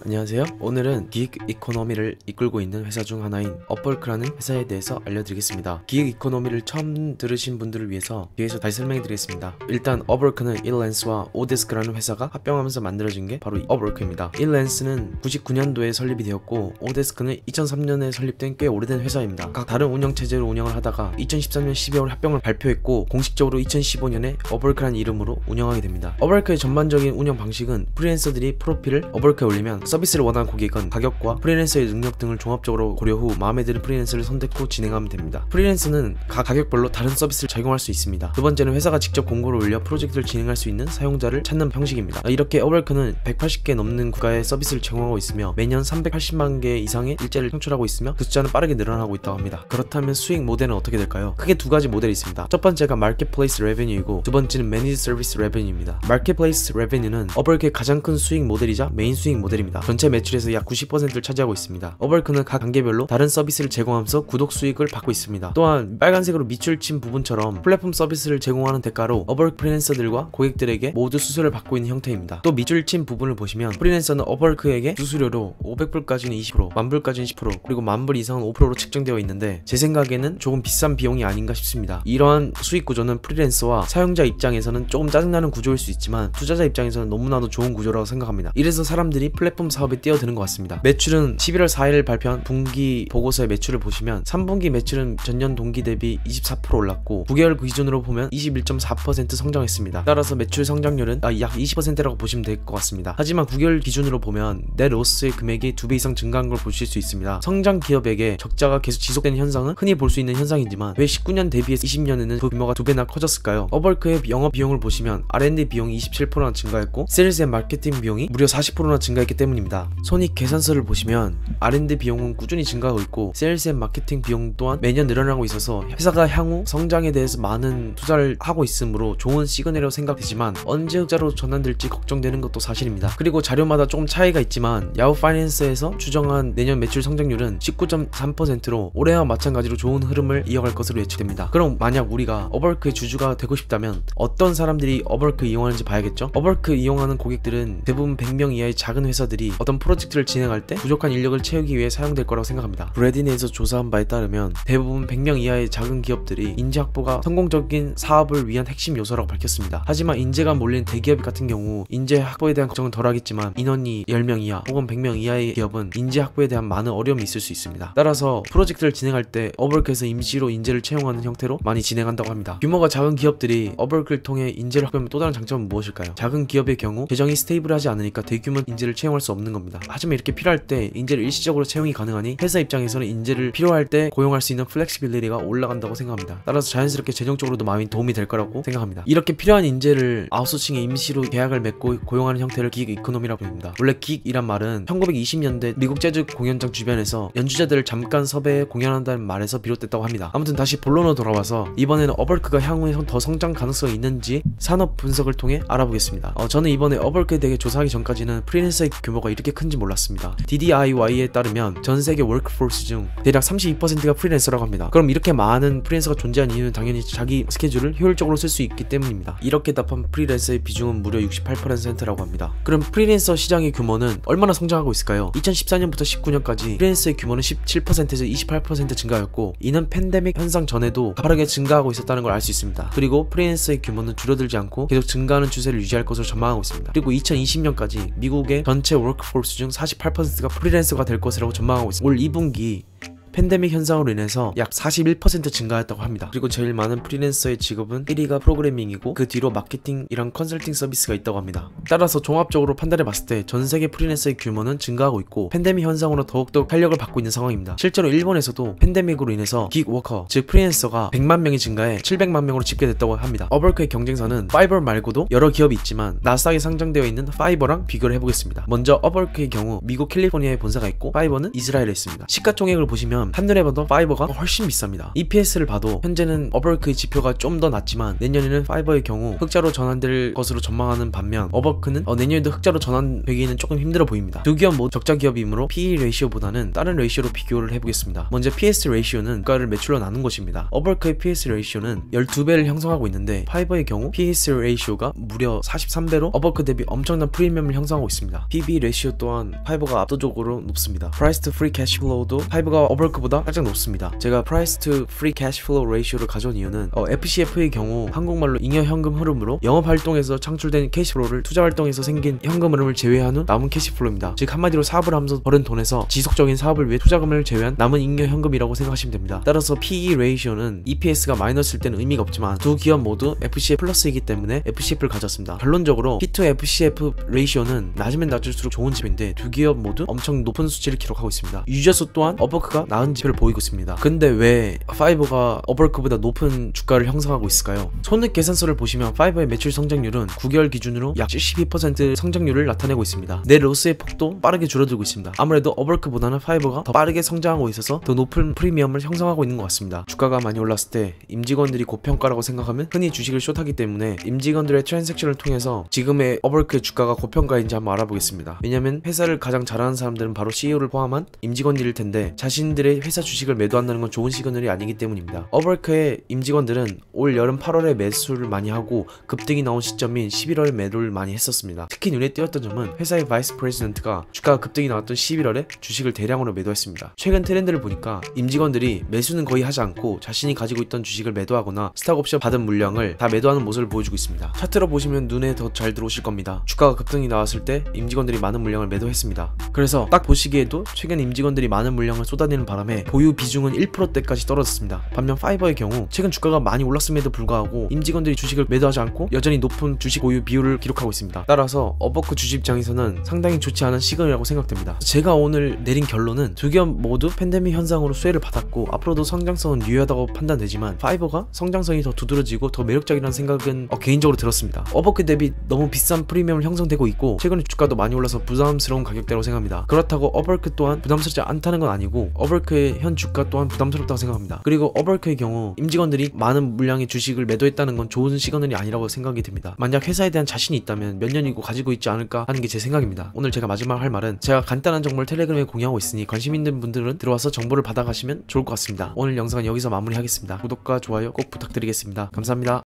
안녕하세요. 오늘은 기획 이코노미를 이끌고 있는 회사 중 하나인 업월크라는 회사에 대해서 알려드리겠습니다. 기획 이코노미를 처음 들으신 분들을 위해서 뒤에서 다시 설명해드리겠습니다. 일단 업월크는 일랜스와 오데스크라는 회사가 합병하면서 만들어진 게 바로 업월크입니다. 일랜스는 99년도에 설립이 되었고 오데스크는 2003년에 설립된 꽤 오래된 회사입니다. 각 다른 운영체제로 운영을 하다가 2013년 12월 합병을 발표했고 공식적으로 2015년에 업월크라는 이름으로 운영하게 됩니다. 업월크의 전반적인 운영 방식은 프리랜서들이 프로필을 업월크에 올리면 서비스를 원하는 고객은 가격과 프리랜서의 능력 등을 종합적으로 고려 후 마음에 드는 프리랜서를 선택 후 진행하면 됩니다. 프리랜서는 각 가격별로 다른 서비스를 제공할 수 있습니다. 두 번째는 회사가 직접 공고를 올려 프로젝트를 진행할 수 있는 사용자를 찾는 형식입니다. 이렇게 업월크는 180개 넘는 국가의 서비스를 제공하고 있으며 매년 380만 개 이상의 일자리를 창출하고 있으며 그 숫자는 빠르게 늘어나고 있다고 합니다. 그렇다면 수익 모델은 어떻게 될까요? 크게 두 가지 모델이 있습니다. 첫 번째가 마켓플레이스 레베뉴이고 두 번째는 매니지 서비스 레베뉴입니다. 마켓플레이스 레베뉴는 업월크의 가장 큰 수익 모델이자 메인 수익 모델입니다. 전체 매출에서 약 90%를 차지하고 있습니다. 업월크는 각 단계별로 다른 서비스를 제공하면서 구독 수익을 받고 있습니다. 또한 빨간색으로 밑줄 친 부분처럼 플랫폼 서비스를 제공하는 대가로 업월크 프리랜서들과 고객들에게 모두 수수료를 받고 있는 형태입니다. 또 밑줄 친 부분을 보시면 프리랜서는 업월크에게 수수료로 500불까지는 20%, 10,000불까지는 10%, 그리고 10,000불 이상은 5%로 책정되어 있는데 제 생각에는 조금 비싼 비용이 아닌가 싶습니다. 이러한 수익 구조는 프리랜서와 사용자 입장에서는 조금 짜증나는 구조일 수 있지만 투자자 입장에서는 너무나도 좋은 구조라고 생각합니다. 이래서 사람들이 플랫폼 사업에 뛰어드는 것 같습니다. 매출은 11월 4일 발표한 분기 보고서의 매출을 보시면 3분기 매출은 전년 동기 대비 24% 올랐고 9개월 기준으로 보면 21.4% 성장했습니다. 따라서 매출 성장률은 약 20%라고 보시면 될 것 같습니다. 하지만 9개월 기준으로 보면 넷 로스의 금액이 2배 이상 증가한 걸 보실 수 있습니다. 성장 기업에게 적자가 계속 지속되는 현상은 흔히 볼 수 있는 현상이지만 왜 19년 대비해서 20년에는 그 규모가 2배나 커졌을까요? 업월크의 영업 비용을 보시면 R&D 비용이 27%나 증가했고 세일즈 앤 마케팅 비용이 무려 40%나 증가했기 때문입니다. 손익 계산서를 보시면 R&D 비용은 꾸준히 증가하고 있고 세일즈 앤 마케팅 비용 또한 매년 늘어나고 있어서 회사가 향후 성장에 대해서 많은 투자를 하고 있으므로 좋은 시그널이라고 생각되지만 언제 흑자로 전환될지 걱정되는 것도 사실입니다. 그리고 자료마다 조금 차이가 있지만 야후 파이낸스에서 추정한 내년 매출 성장률은 19.3%로 올해와 마찬가지로 좋은 흐름을 이어갈 것으로 예측됩니다. 그럼 만약 우리가 업월크의 주주가 되고 싶다면 어떤 사람들이 업월크 이용하는지 봐야겠죠? 업월크 이용하는 고객들은 대부분 100명 이하의 작은 회사들이 어떤 프로젝트를 진행할 때 부족한 인력을 채우기 위해 사용될 거라고 생각합니다. 브래디네에서 조사한 바에 따르면 대부분 100명 이하의 작은 기업들이 인재 확보가 성공적인 사업을 위한 핵심 요소라고 밝혔습니다. 하지만 인재가 몰린 대기업 같은 경우 인재 확보에 대한 걱정은 덜하겠지만 인원이 10명 이하 혹은 100명 이하의 기업은 인재 확보에 대한 많은 어려움이 있을 수 있습니다. 따라서 프로젝트를 진행할 때 업월크에서 임시로 인재를 채용하는 형태로 많이 진행한다고 합니다. 규모가 작은 기업들이 업월크를 통해 인재를 확보하면 또 다른 장점은 무엇일까요? 작은 기업의 경우 재정이 스테이블하지 않으니까 대규모 인재를 채용할 수 없는 겁니다. 하지만 이렇게 필요할 때 인재를 일시적으로 채용이 가능하니 회사 입장에서는 인재를 필요할 때 고용할 수 있는 플렉시빌리티가 올라간다고 생각합니다. 따라서 자연스럽게 재정적으로도 많이 도움이 될 거라고 생각합니다. 이렇게 필요한 인재를 아웃소싱에 임시로 계약을 맺고 고용하는 형태를 기획 이코노미라고 합니다. 원래 기획이란 말은 1920년대 미국 재즈 공연장 주변에서 연주자들을 잠깐 섭외해 공연한다는 말에서 비롯됐다고 합니다. 아무튼 다시 본론으로 돌아와서 이번에는 업월크가 향후에 더 성장 가능성이 있는지 산업 분석을 통해 알아보겠습니다. 저는 이번에 업월크에 대해 조사하기 전까지는 프리랜서의 규모가 이렇게 큰지 몰랐습니다. DDIY에 따르면 전 세계 워크포스 중 대략 32%가 프리랜서라고 합니다. 그럼 이렇게 많은 프리랜서가 존재한 이유는 당연히 자기 스케줄을 효율적으로 쓸 수 있기 때문입니다. 이렇게 답한 프리랜서의 비중은 무려 68%라고 합니다. 그럼 프리랜서 시장의 규모는 얼마나 성장하고 있을까요? 2014년부터 19년까지 프리랜서의 규모는 17%에서 28% 증가하였고 이는 팬데믹 현상 전에도 가파르게 증가하고 있었다는 걸 알 수 있습니다. 그리고 프리랜서의 규모는 줄어들지 않고 계속 증가하는 추세를 유지할 것으로 전망하고 있습니다. 그리고 2020년까지 미국의 전체 워크포스 중 48%가 프리랜서가 될 것이라고 전망하고 있습니다. 올 2분기 팬데믹 현상으로 인해서 약 41% 증가했다고 합니다. 그리고 제일 많은 프리랜서의 직업은 1위가 프로그래밍이고 그 뒤로 마케팅이랑 컨설팅 서비스가 있다고 합니다. 따라서 종합적으로 판단해 봤을 때 전 세계 프리랜서의 규모는 증가하고 있고 팬데믹 현상으로 더욱더 활력을 받고 있는 상황입니다. 실제로 일본에서도 팬데믹으로 인해서 기그워커 즉 프리랜서가 100만 명이 증가해 700만 명으로 집계됐다고 합니다. 업월크의 경쟁사는 파이버 말고도 여러 기업이 있지만 나스닥에 상장되어 있는 파이버랑 비교를 해보겠습니다. 먼저 업월크의 경우 미국 캘리포니아에 본사가 있고 파이버는 이스라엘에 있습니다. 시가총액을 보시면 왜냐면 한눈에 봐도 파이버가 훨씬 비쌉니다. EPS를 봐도 현재는 어버크의 지표가 좀 더 낮지만 내년에는 파이버의 경우 흑자로 전환될 것으로 전망하는 반면 어버크는 내년에도 흑자로 전환되기는 조금 힘들어 보입니다. 두 기업 모두 적자 기업이므로 PE 레이시오보다는 다른 레이시오로 비교를 해보겠습니다. 먼저 PS 레이시오는 주가를 매출로 나눈 것입니다. 어버크의 PS 레이시오는 12배를 형성하고 있는데 파이버의 경우 PS 레이시오가 무려 43배로 어버크 대비 엄청난 프리미엄을 형성하고 있습니다. PB 레이시오 또한 파이버가 압도적으로 높습니다. Price to Free Cash Flow도 파이버가 어버크보다 살짝 높습니다. 제가 Price to Free Cash Flow 레이시오를 가져온 이유는 FCF의 경우 한국말로 잉여 현금 흐름으로 영업 활동에서 창출된 캐시플로우를 투자 활동에서 생긴 현금 흐름을 제외한 후 남은 캐시플로우입니다. 즉 한마디로 사업을 하면서 벌은 돈에서 지속적인 사업을 위해 투자금을 제외한 남은 잉여 현금이라고 생각하시면 됩니다. 따라서 PE 레이시오는 EPS가 마이너스일 때는 의미가 없지만 두 기업 모두 FCF 플러스이기 때문에 FCF를 가졌습니다. 결론적으로 P to FCF 레이시오는 낮으면 낮을수록 좋은 집인데 두 기업 모두 엄청 높은 수치를 기록하고 있습니다. 유저수 또한 어버크가 나은 지표를 보이고 있습니다. 근데 왜 파이버가 어버크보다 높은 주가를 형성하고 있을까요? 손익 계산서를 보시면 파이버의 매출 성장률은 9개월 기준으로 약 72% 성장률을 나타내고 있습니다. 내 로스의 폭도 빠르게 줄어들고 있습니다. 아무래도 어버크보다는 파이버가 더 빠르게 성장하고 있어서 더 높은 프리미엄을 형성하고 있는 것 같습니다. 주가가 많이 올랐을 때 임직원들이 고평가라고 생각하면 흔히 주식을 숏하기 때문에 임직원들의 트랜잭션을 통해서 지금의 어버크의 주가가 고평가인지 한번 알아보겠습니다. 왜냐면 회사를 가장 잘하는 사람들은 바로 CEO를 포함한 임직원들일 텐데 자신들의 회사 주식을 매도한다는 건 좋은 시그널이 아니기 때문입니다. 어버크의 임직원들은 올 여름 8월에 매수를 많이 하고 급등이 나온 시점인 11월에 매도를 많이 했었습니다. 특히 눈에 띄었던 점은 회사의 바이스 프레지던트가 주가가 급등이 나왔던 11월에 주식을 대량으로 매도했습니다. 최근 트렌드를 보니까 임직원들이 매수는 거의 하지 않고 자신이 가지고 있던 주식을 매도하거나 스탁옵션 받은 물량을 다 매도하는 모습을 보여주고 있습니다. 차트로 보시면 눈에 더 잘 들어오실 겁니다. 주가가 급등이 나왔을 때 임직원들이 많은 물량을 매도했습니다. 그래서 딱 보시기에도 최근 임직원들이 많은 물량을 쏟아내는 바람에 보유 비중은 1%대까지 떨어졌습니다. 반면 파이버의 경우 최근 주가가 많이 올랐음에도 불구하고 임직원들이 주식을 매도하지 않고 여전히 높은 주식 보유 비율을 기록하고 있습니다. 따라서 어버크 주식 입장에서는 상당히 좋지 않은 시그널이라고 생각됩니다. 제가 오늘 내린 결론은 두 기업 모두 팬데믹 현상으로 수혜를 받았고 앞으로도 성장성은 유효하다고 판단되지만 파이버가 성장성이 더 두드러지고 더 매력적이라는 생각은 개인적으로 들었습니다. 어버크 대비 너무 비싼 프리미엄을 형성되고 있고 최근에 주가도 많이 올라서 부담스러운 가격대라고 생각합니다. 그렇다고 어버크 또한 부담스럽지 않다는 건 아니고 어버크의 현 주가 또한 부담스럽다고 생각합니다. 그리고 어버크의 경우 임직원들이 많은 물량의 주식을 매도했다는 건 좋은 시그널이 아니라고 생각이 듭니다. 만약 회사에 대한 자신이 있다면 몇 년이고 가지고 있지 않을까 하는 게 제 생각입니다. 오늘 제가 마지막 할 말은 제가 간단한 정보를 텔레그램에 공유하고 있으니 관심 있는 분들은 들어와서 정보를 받아가시면 좋을 것 같습니다. 오늘 영상은 여기서 마무리하겠습니다. 구독과 좋아요 꼭 부탁드리겠습니다. 감사합니다.